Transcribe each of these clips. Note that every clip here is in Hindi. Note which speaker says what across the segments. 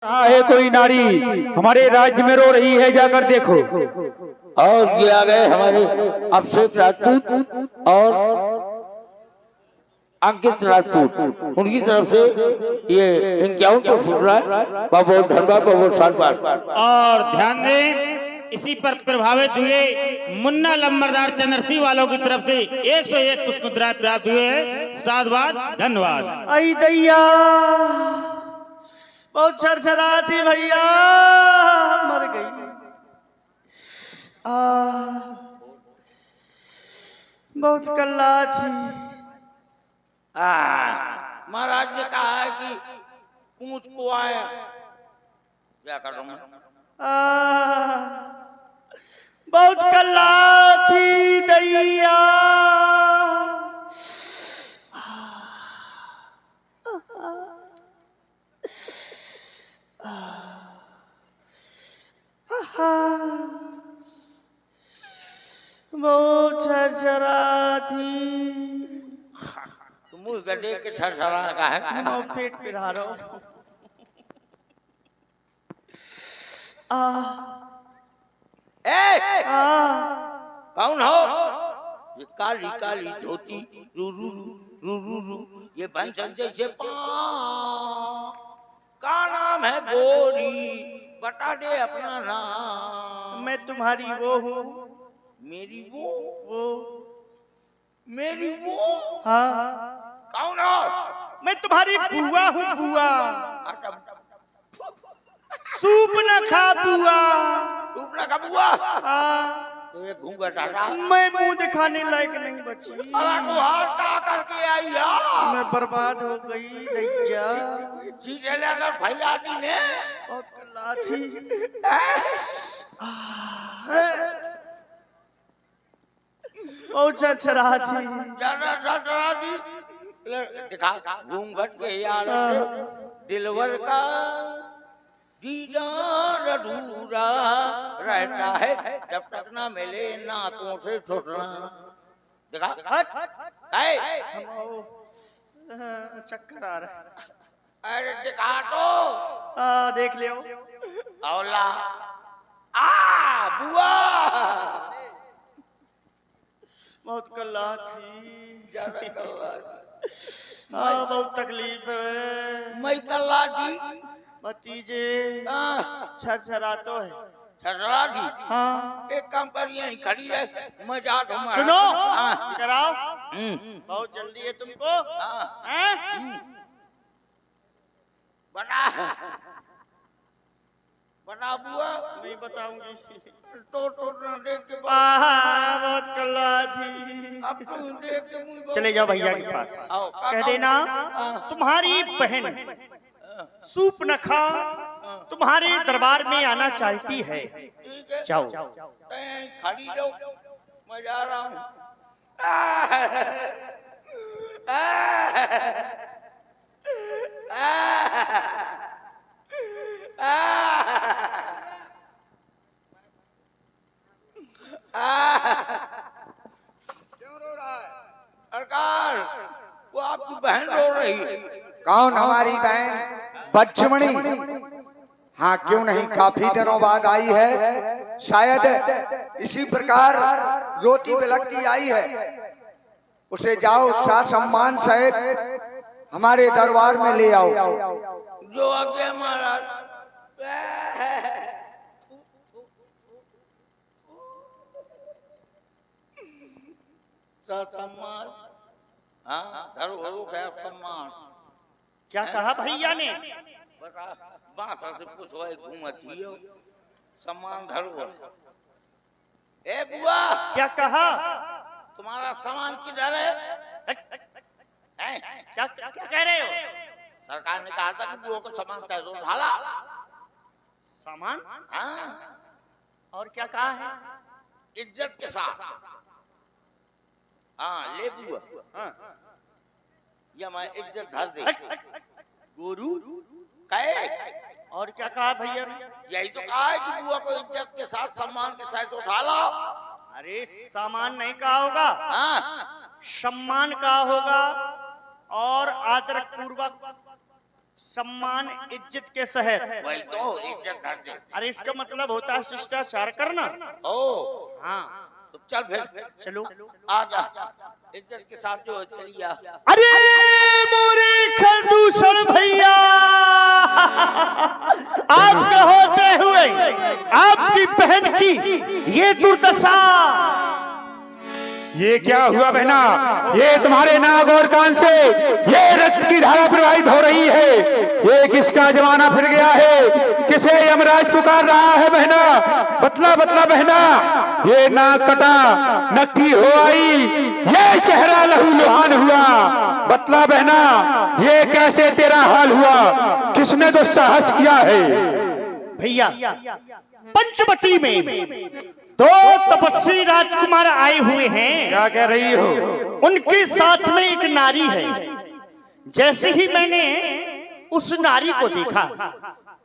Speaker 1: है कोई नारी हमारे राज्य में रो रही है, जाकर देखो।
Speaker 2: और ये आ गए हमारे अभिषेक राजपूत और अंकित राजपूत, उनकी तरफ से ये इनकाउंटर फुट रहा है। बहुत धन्यवाद, बहुत शानदार।
Speaker 3: और ध्यान दें, इसी पर प्रभावित हुए मुन्ना लंबरदार चंद्रसी वालों की तरफ से 101 पुष्प मुद्राएं प्राप्त हुए हैं। साधुवाद, धन्यवाद।
Speaker 4: आई दैया बहुत छरछरा थी भैया, मर गई। बहुत कल्ला थी।
Speaker 2: महाराज ने कहा है कि पूछ को आया, क्या कर रहा हूँ।
Speaker 4: बहुत कल्ला थी दैया। बहुत छरछरा थी।
Speaker 2: मुँह गड्ढे के छरछरा का है,
Speaker 4: मैं पेट पिरा रहा हूँ।
Speaker 2: कौन हो? ये काली काली धोती रू रू रू रू रू, ये बन संजय से का नाम है गोरी, बता दे अपना नाम।
Speaker 4: मैं तुम्हारी वो हूँ।
Speaker 2: मेरी वो
Speaker 4: वो
Speaker 2: मेरी वो
Speaker 4: हाँ,
Speaker 2: कौन हो?
Speaker 4: मैं तुम्हारी बुआ हूँ। बुआ सूप न खा बुआ।
Speaker 2: सूप न खा बुआ।
Speaker 4: हाँ,
Speaker 2: ये घूंघट हटा।
Speaker 4: मैं मुंह दिखाने लायक नहीं बची।
Speaker 2: अरे को हटा करके आई यार।
Speaker 4: मैं बर्बाद हो गई दैया।
Speaker 2: चीजें लेकर फैला दी ने।
Speaker 4: बहुत कल्ला थी। बहुत छरछरा थी।
Speaker 2: छरछरा थी। दिखा घूंघट के यार दिलवर का दीदार अधूरा रहता है जब तक ना मिले नातों से छुटना। दिखा
Speaker 4: चक्कर आ रहा है।
Speaker 2: अरे दिखा तो
Speaker 4: देख लियो।
Speaker 2: औला बुआ
Speaker 4: बहुत कल्ला थी।
Speaker 2: ज्यादा कल्ला
Speaker 4: बहुत तकलीफ है।
Speaker 2: मैं कल्ला थी।
Speaker 4: भतीजे छरछरा तो है।
Speaker 2: छरछरा थी।
Speaker 4: हाँ,
Speaker 2: एक काम कर, यहीं खड़ी रहे, मैं जाता हूँ।
Speaker 4: सुनो, इधर आओ। बहुत जल्दी है तुमको।
Speaker 2: बता बता बुआ।
Speaker 4: नहीं बताऊंगी।
Speaker 2: तो ना देख के
Speaker 4: बहुत कल्ला थी।
Speaker 2: अब तू देख के मुझे
Speaker 4: चले जाओ भैया के पास।
Speaker 2: आओ,
Speaker 4: कह देना तुम्हारी बहन सूप न खा तुम्हारे दरबार में आना चाहती है।
Speaker 2: ठीक है,
Speaker 4: जाओ।
Speaker 2: खड़ी रहो, मैं जा रहा हूँ। क्यों रो रहा है? सरकार, वो आपकी बहन रो रही है।
Speaker 5: कौन? हमारी बहन बच्चमणि? हाँ, क्यों नहीं, काफी दिनों बाद आई है। शायद इसी प्रकार रोती बिलखती आई है। उसे जाओ सा सम्मान सहित हमारे दरबार में ले आओ।
Speaker 2: जो आगे महाराज। सम्मान, हाँ, धरो है सम्मान।
Speaker 4: क्या कहा भैया ने?
Speaker 2: बता, बांसा से पूछो, घूमती हो सम्मान धरो। ए बुआ,
Speaker 4: क्या कहा?
Speaker 2: तुम्हारा सामान किधर है?
Speaker 4: क्या कह रहे हो?
Speaker 2: सरकार ने कहा था कि बुआ को सामान तैसो ढाला।
Speaker 4: सामान?
Speaker 2: हाँ,
Speaker 4: और क्या कहा है?
Speaker 2: इज्जत के साथ। हाँ, ले बुआ।
Speaker 4: हाँ।
Speaker 2: ये मैं इज्जत धर दे।
Speaker 4: गुरु
Speaker 2: कहे?
Speaker 4: और क्या कहा भैया ने?
Speaker 2: यही तो कहा है कि बुआ को इज्जत के साथ सम्मान के साथ उठा लाओ।
Speaker 4: अरे सामान नहीं कहा होगा,
Speaker 2: हाँ,
Speaker 4: सम्मान कहा होगा। और आदर पूर्वक सम्मान इज्जत के शहर।
Speaker 2: वही तो इज्जत धर दे।
Speaker 4: अरे इसका मतलब होता है शिष्टाचार करना।
Speaker 2: ओ
Speaker 4: हाँ
Speaker 2: तो चल फिर
Speaker 4: चलो।
Speaker 2: आ जा, इज्जत के साथ जो है चलिए।
Speaker 4: अरे मोरे खरदूषण भैया, आपका होते हुए आपकी बहन की ये दुर्दशा।
Speaker 1: ये क्या हुआ बहना? ये तुम्हारे नाक और कान से ये रक्त की धारा प्रवाहित हो रही है। ये किसका जमाना फिर गया है? किसे यमराज पुकार रहा है बहना? बतला बतला बहना। ये नाक कटा, नक्की हो आई, ये चेहरा लहूलुहान हुआ। बतला बहना, ये कैसे तेरा हाल हुआ? किसने तो साहस किया है?
Speaker 4: भैया पंचवटी में दो तपस्वी राजकुमार आए हुए हैं।
Speaker 1: क्या कह रही हो?
Speaker 4: उनके साथ में एक नारी है। जैसे ही मैंने उस नारी को देखा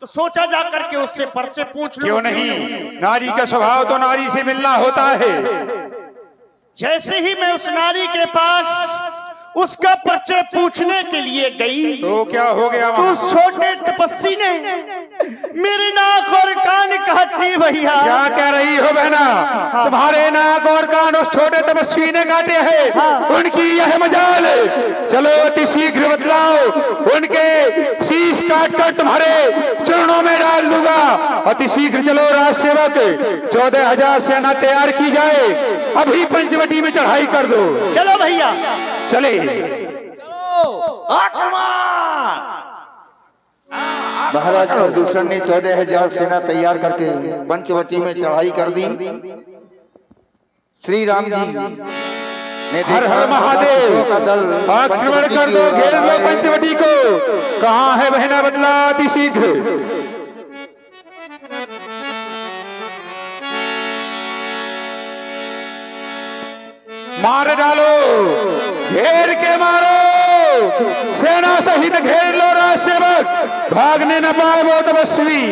Speaker 4: तो सोचा जाकर के उससे परिचय पूछ लूं।
Speaker 1: क्यों नहीं, नारी का स्वभाव तो नारी से मिलना होता है।
Speaker 4: जैसे ही मैं उस नारी के पास उसका परिचय पूछने के लिए गई
Speaker 1: तो क्या हो गया
Speaker 4: तो
Speaker 1: वहाँ?
Speaker 4: उस छोटे तपस्वी ने मेरे नाक और कान काटे भैया।
Speaker 1: क्या कह रही हो बहना? तुम्हारे नाक और कान उस छोटे तपस्वी ने काटे हैं। उनकी यह मजाल। चलो अति शीघ्र बतलाओ, उनके शीश काट कर तुम्हारे चरणों में डाल दूंगा। अति शीघ्र चलो राज सेवक, 14,000 सेना तैयार की जाए। अभी पंचवटी में चढ़ाई कर दो।
Speaker 4: चलो भैया
Speaker 1: चले।
Speaker 6: महाराज प्रदूषण ने 14,000 सेना तैयार करके पंचवटी में चढ़ाई कर दी। श्री राम जी ने
Speaker 1: हर हर महादेव
Speaker 6: का दल
Speaker 1: आक्रमण कर दो, घेर लो पंचवटी को। कहाँ है बहना? बतला अति शीघ्र। मार डालो, घेर के मारो, सेना सहित घेर लो राज सेवक, भागने न पाए वो तपस्वी।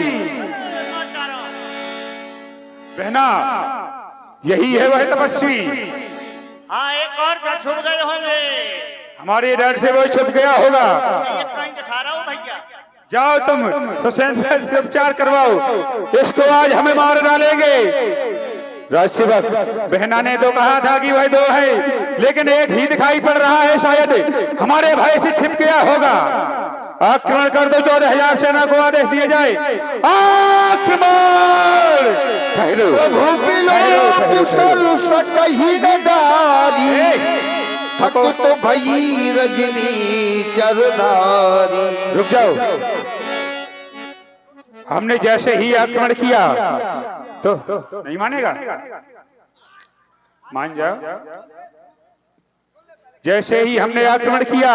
Speaker 1: बहना, यही है वह तपस्वी।
Speaker 4: हाँ एक और तो छुप गए होंगे।
Speaker 1: हमारे डर से वो छुप गया होगा।
Speaker 4: ये कहीं दिखा रहा हूँ भैया।
Speaker 1: जाओ तुम सुसेन से उपचार करवाओ, इसको आज हमें मार डालेंगे। राजसेवक, बहना ने तो कहा था कि वह दो है, लेकिन एक ही दिखाई पड़ रहा है। शायद हमारे भय से छिप गया होगा। आक्रमण कर दो, 14,000 सेना को आदेश दिया जाए। आक्रमण!
Speaker 6: थको तो भई रजनी चरदारी।
Speaker 1: रुक जाओ। हमने जैसे ही आक्रमण किया तो नहीं मानेगा? मान जाओ। जैसे ही हमने आक्रमण किया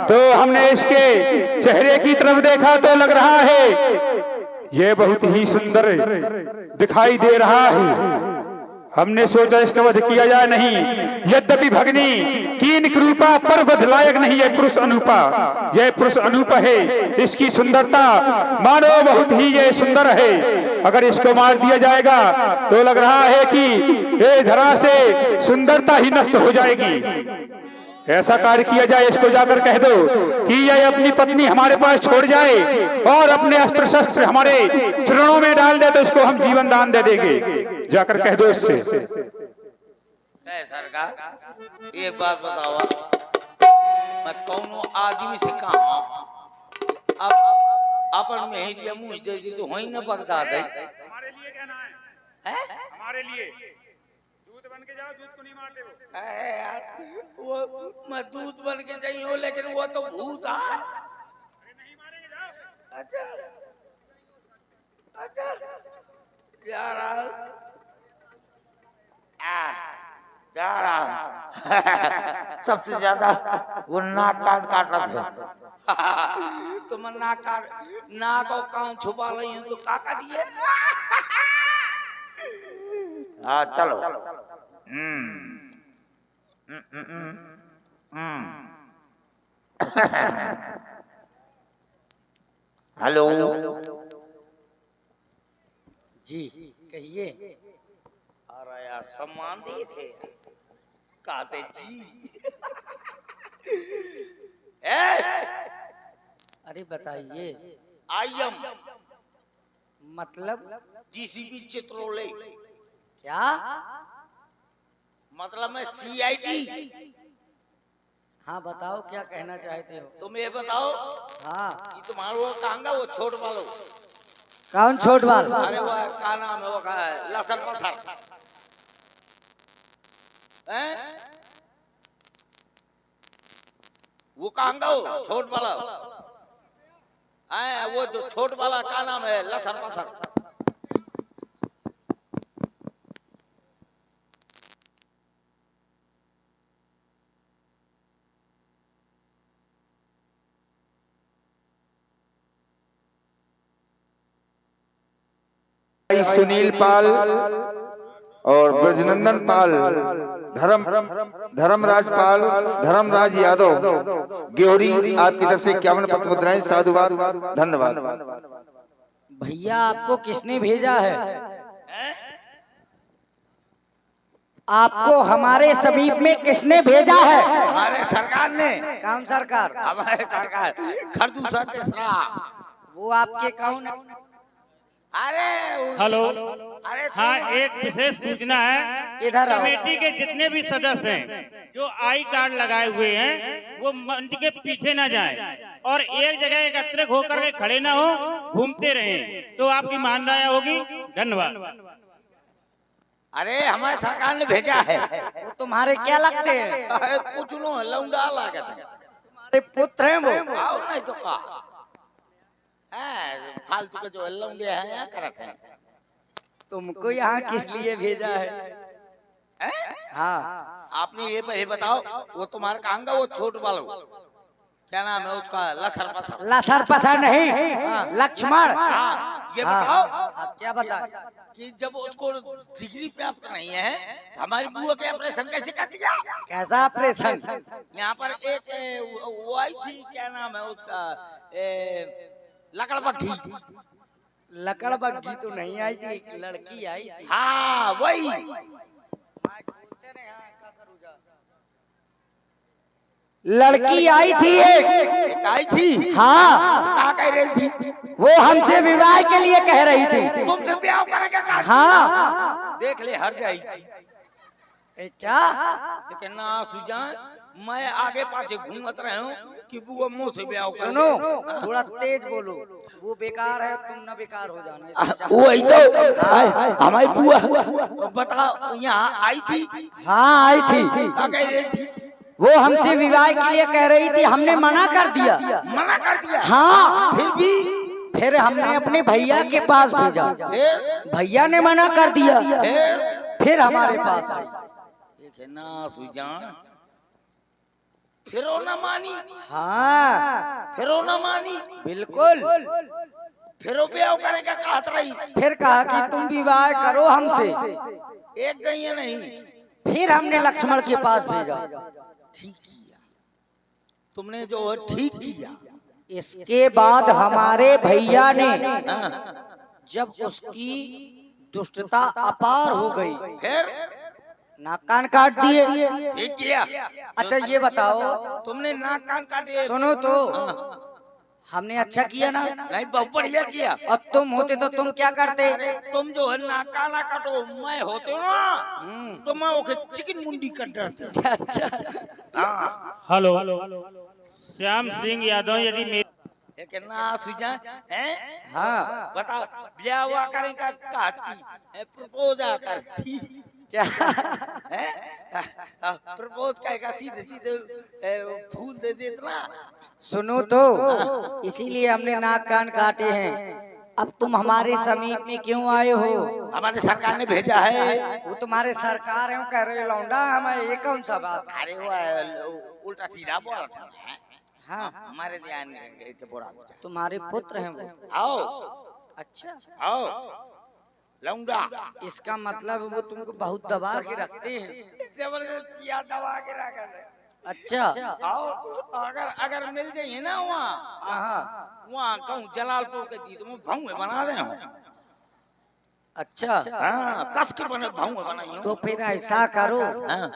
Speaker 1: तो हमने इसके चेहरे की तरफ देखा तो लग रहा है यह बहुत ही सुंदर दिखाई दे रहा है। हमने सोचा इसका वध किया जाए। नहीं, यद्यपि भगनी कीन कृपा पर वध लायक नहीं है पुरुष अनूपा। यह पुरुष अनूप है, इसकी सुंदरता मानो बहुत ही ये सुंदर है। अगर इसको मार दिया जाएगा तो लग रहा है कि ये धरा से सुंदरता ही नष्ट हो जाएगी। ऐसा कार्य किया जाए, इसको जाकर कह दो कि यह अपनी पत्नी हमारे पास छोड़ जाए और अपने अस्त्र शस्त्र हमारे चरणों में डाल दे तो इसको हम जीवन दान दे देंगे। जाकर कह दो इससे।
Speaker 2: सरकार एक बात बताओ, मैं कौन आदमी से कहा अब अपन में ही मुँह दे दी तो वही न पकड़ा दे।
Speaker 1: हमारे लिए कहना है, हमारे लिए दूध बन के जाओ, दूध को नहीं मारते वो।
Speaker 2: यार वो मैं दूध बन के चाहिए, लेकिन वो तो भूत है।
Speaker 1: नहीं मारेंगे, जाओ।
Speaker 2: अच्छा अच्छा जा रहा जा रहा सबसे ज्यादा वो नाक काटा था। तो मैं नाक और कान छुपा रही हूँ तो का काटिए। हाँ चलो। हेलो जी, कहिए। अरे यार सम्मान दिए थे, कहते जी। अरे बताइए।
Speaker 7: आई एम
Speaker 2: मतलब
Speaker 7: जीसीबी चित्रोले,
Speaker 2: क्या?
Speaker 7: मतलब मैं सीआईडी।
Speaker 2: हाँ बताओ क्या कहना चाहते हो?
Speaker 7: तुम ये बताओ
Speaker 2: हाँ।
Speaker 7: कि तुम्हारा वो कांगा वो छोट वालो,
Speaker 2: कौन छोट बाल?
Speaker 7: अरे वो का नाम है वो का लसर पसर हैं? वो कांगा वो छोट वाला है, वो जो छोट वाला का नाम है लसर पसर।
Speaker 6: सुनील पाल और ब्रजनंदन पाल, धर्मराज पाल, धर्मराज यादव गेहरी, आपकी तरफ से 51 पत्र मुद्राएं। साधुवाद, धन्यवाद।
Speaker 2: भैया आपको किसने भेजा है? आपको हमारे समीप में किसने भेजा है?
Speaker 7: हमारे सरकार ने।
Speaker 2: कौन सरकार?
Speaker 7: हमारे सरकार खरदूसा तेसरा।
Speaker 2: वो आपके कौन?
Speaker 7: अरे
Speaker 3: हेलो।
Speaker 7: अरे
Speaker 3: हाँ, एक विशेष सूचना है।
Speaker 2: इधर आओ।
Speaker 3: कमेटी के जितने भी सदस्य हैं जो आई कार्ड लगाए हुए हैं वो मंच के पीछे ना जाएं और एक जगह एकत्रित होकर के खड़े ना हो, घूमते रहें तो आपकी मानदाया होगी। धन्यवाद।
Speaker 7: अरे हमारे सरकार ने भेजा है।
Speaker 2: वो तुम्हारे क्या लगते हैं?
Speaker 7: अरे कुछ नो लौंडा लगा था।
Speaker 2: तुम्हारे पुत्र हैं वो?
Speaker 7: आओ नहीं तो का फालतू के जो लौंडे हैं यहाँ करते हैं।
Speaker 2: तुमको यहाँ किस लिए भेजा है?
Speaker 7: हैं?
Speaker 2: हाँ।
Speaker 7: आपने ये बताओ, वो तुम्हारा कांगा वो छोट वाला क्या नाम है उसका? लसर पसर।
Speaker 2: लसर पसर नहीं, लक्ष्मण।
Speaker 7: हाँ, ये
Speaker 2: हाँ,
Speaker 7: बताओ
Speaker 2: आप क्या बता
Speaker 7: कि जब उसको डिग्री प्राप्त नहीं है तो हमारी बुआ के ऑपरेशन कैसे कर दिया?
Speaker 2: कैसा ऑपरेशन?
Speaker 7: यहाँ पर एक वो आई थी, क्या नाम है उसका? लकड़ बग्घी।
Speaker 2: लकड़ बग्घी तो नहीं आई थी, एक लड़की आई थी।
Speaker 7: हाँ वही।
Speaker 2: लड़की आई थी
Speaker 7: एक आई थी।
Speaker 2: हाँ।
Speaker 7: क्या कह रही थी?
Speaker 2: वो हमसे विवाह के लिए कह रही थी।
Speaker 7: तुमसे ब्याह करेंगे का?
Speaker 2: हाँ।
Speaker 7: देख ले हर जाएगी।
Speaker 2: क्या?
Speaker 7: लेकिन ना सुजान, मैं आगे पाछे घूमत रहे हूँ कि बुआ मुँह से ब्याह कर।
Speaker 2: सुनो, थोड़ा तेज बोलो। वो बेकार है, तुम ना बेकार हो जाना। इससे अच्छा-
Speaker 7: वही तो हमारी बुआ बताओ यहाँ आई थी।
Speaker 2: हाँ आई थी।
Speaker 7: क्या कह रही थी?
Speaker 2: वो हमसे विवाह के लिए कह रही थी, हमने मना कर दिया।
Speaker 7: मना कर दिया?
Speaker 2: हाँ।
Speaker 7: फिर भी
Speaker 2: फिर हमने अपने भैया के पास भेजा,
Speaker 7: फिर
Speaker 2: भैया ने मना कर दिया, फिर हमारे पास आई।
Speaker 7: देखे ना सुजान, फिर वो ना मानी।
Speaker 2: हाँ
Speaker 7: फिर वो ना मानी।
Speaker 2: बिल्कुल।
Speaker 7: फिर वो ब्याह करेगा कहत रही।
Speaker 2: फिर कहा कि तुम विवाह करो हमसे।
Speaker 7: एक गई है नहीं।
Speaker 2: फिर हमने लक्ष्मण के पास भेजा।
Speaker 7: ठीक किया तुमने, जो है ठीक किया।
Speaker 2: इसके बाद हमारे भैया ने
Speaker 7: हाँ।
Speaker 2: जब उसकी दुष्टता अपार हो गई,
Speaker 7: फिर
Speaker 2: नाक कान काट दिए।
Speaker 7: ठीक किया।
Speaker 2: अच्छा ये बताओ,
Speaker 7: तुमने नाक कान काटे।
Speaker 2: सुनो तो,
Speaker 7: हाँ।
Speaker 2: हमने अच्छा किया ना?
Speaker 7: नहीं बहुत बढ़िया किया।
Speaker 2: और तुम होते तो तुम क्या करते?
Speaker 7: तुम जो है नाक काना काटो, मैं होते हो ना तो मैं ओके चिकन मुंडी कट डालता।
Speaker 2: अच्छा।
Speaker 7: हाँ।
Speaker 3: हेलो। श्याम सिंह यादव, यदि
Speaker 7: लेकिन ना सुजा हैं?
Speaker 2: हाँ
Speaker 7: बताओ ब्याह हुआ करेगा कहती प्रपोज करती
Speaker 2: क्या?
Speaker 7: प्रपोज करेगा सीधे सीधे फूल दे देता।
Speaker 2: सुनो तो, इसीलिए हमने नाक कान काटे हैं। अब तुम हमारे समीप में क्यों आए हो?
Speaker 7: हमारे सरकार ने भेजा है।
Speaker 2: वो तुम्हारे सरकार है, वो कह रहे लौंडा हमें ये कौन सा बात?
Speaker 7: अरे वो उल्टा सीधा बोला था।
Speaker 2: हाँ
Speaker 7: हमारे ध्यान बोला।
Speaker 2: तुम्हारे पुत्र हैं वो?
Speaker 7: आओ
Speaker 2: अच्छा।
Speaker 7: आओ लौंडा।
Speaker 2: इसका मतलब वो तुमको बहुत दबा के रखते हैं।
Speaker 7: जबरदस्ती दबा के रखा है।
Speaker 2: अच्छा।
Speaker 7: आओ अगर अगर मिल जाइए ना वहाँ कहूँ जलालपुर के दी तो मैं भौए बना दे।
Speaker 2: अच्छा।
Speaker 7: हाँ कस के बने भौए बनाई।
Speaker 2: तो फिर ऐसा करो,
Speaker 7: हाँ।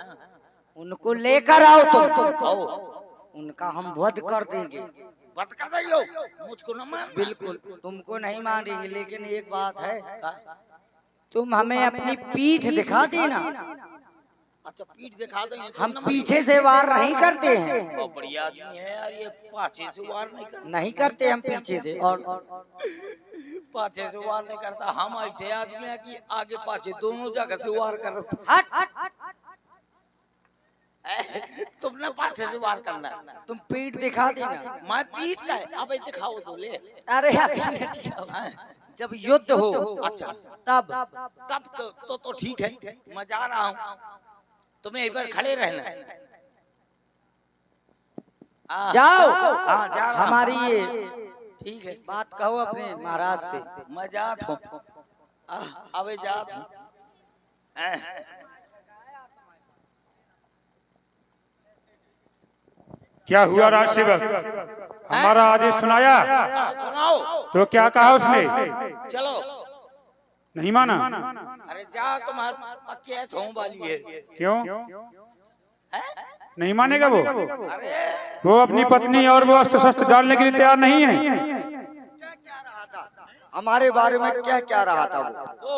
Speaker 2: उनको लेकर आओ तुम।
Speaker 7: आओ
Speaker 2: उनका हम वध कर देंगे। बात कर रही हो, मुझको न मान।
Speaker 7: बिल्कुल तुमको नहीं मारेंगे, लेकिन एक बात है, तुम हमें अपनी पीठ दिखा देना।
Speaker 2: अच्छा पीठ दिखा देंगे,
Speaker 7: हम पीछे से वार नहीं करते हैं।
Speaker 2: बहुत बढ़िया आदमी है यार, ये पाछे से वार
Speaker 7: नहीं करते हम पीछे से, और
Speaker 2: पाछे से वार नहीं करता। हम ऐसे आदमी है कि आगे पाछे दोनों जगह से वार कर।
Speaker 7: हट
Speaker 2: तुमने पाछे से वार करना,
Speaker 7: तुम पीठ दिखा देना।
Speaker 2: मैं पीठ का है, अब दिखाओ तो ले।
Speaker 7: अरे अभी नहीं दिखाओ, जब युद्ध हो
Speaker 2: अच्छा
Speaker 7: तब
Speaker 2: तब तो ठीक है, मैं जा रहा हूँ, तुम्हें एक बार खड़े रहना।
Speaker 7: जाओ।
Speaker 2: हाँ जा रहा हूँ।
Speaker 7: हमारी ये
Speaker 2: ठीक है,
Speaker 7: बात कहो अपने महाराज से।
Speaker 2: मैं जात हूँ, अबे जात हूँ।
Speaker 1: क्या हुआ राजसेवक, हमारा आदेश सुनाया?
Speaker 2: सुनाओ।
Speaker 1: तो क्या कहा उसने?
Speaker 2: चलो।
Speaker 1: नहीं माना?
Speaker 2: अरे जा, तुम्हारे पक्के थों वाली है।
Speaker 1: क्यों
Speaker 2: हैं?
Speaker 1: नहीं मानेगा वो?
Speaker 2: अरे
Speaker 1: वो अपनी पत्नी और वो अस्त्र शस्त्र डालने के लिए तैयार नहीं है।
Speaker 5: क्या रहा था हमारे बारे में, क्या क्या रहा था वो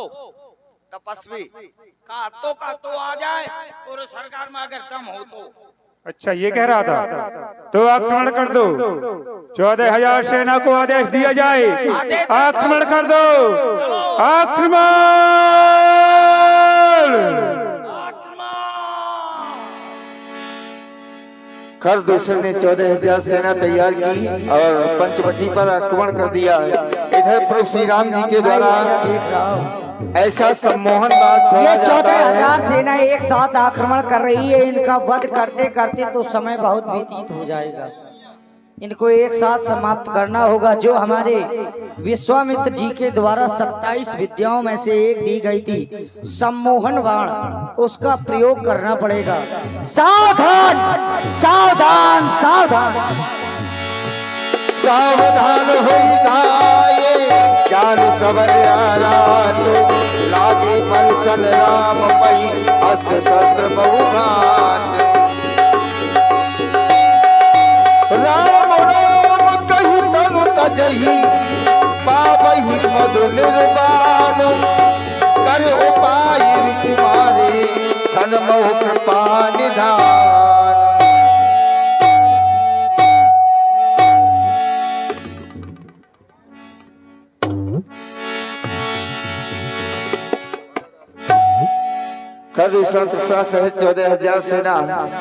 Speaker 5: तपस्वी?
Speaker 2: का तो आ जाए पूरे सरकार में अगर दम हो तो।
Speaker 1: अच्छा ये कह रहा था, तो आक्रमण कर दो। 14,000 सेना को आदेश दिया जाए, आक्रमण कर दो। आक्रमण!
Speaker 6: कर दूसरे ने 14,000 सेना तैयार की और पंचवटी पर आक्रमण कर दिया है। इधर प्रभु श्री राम जी के द्वारा ऐसा सम्मोहन बात
Speaker 7: ये
Speaker 6: छोड़ा जाता
Speaker 7: 14,000
Speaker 6: है।
Speaker 7: सेना एक साथ आक्रमण कर रही है। इनका वध करते करते तो समय बहुत व्यतीत हो जाएगा। इनको एक साथ समाप्त करना होगा। जो हमारे विश्वामित्र जी के द्वारा 27 विद्याओं में से एक दी गई थी, सम्मोहन बाण, उसका प्रयोग करना पड़ेगा। सावधान सावधान सावधान
Speaker 6: सावधान होई धाये, ज्ञान सबरियाला तो लागे परसन राम पई, अस्त्र शस्त्र बहुभात। राम राम कही तनु तजही, पावही मधु निर्वाण। कर उपाय तुम्हारे, छन मोह कृपा निधान। कर सहित 14,000 सेना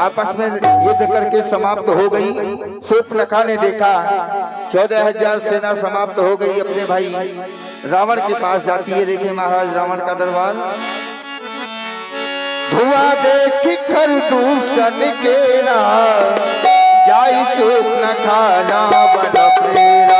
Speaker 6: आपस में युद्ध करके समाप्त हो गई। शूर्पणखा ने देखा 14,000 सेना समाप्त हो गई, अपने भाई रावण के पास जाती है। देखिए महाराज रावण का दरबार। धुआं देख कर दूषण केरा, जाई शूर्पणखा रावण प्रेरा।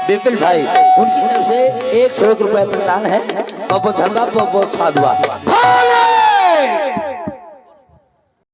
Speaker 2: बिपिन भाई, उनकी तरफ से 100 रुपए प्रदान है। बहुत धन्यवाद, बहुत साधुवाद।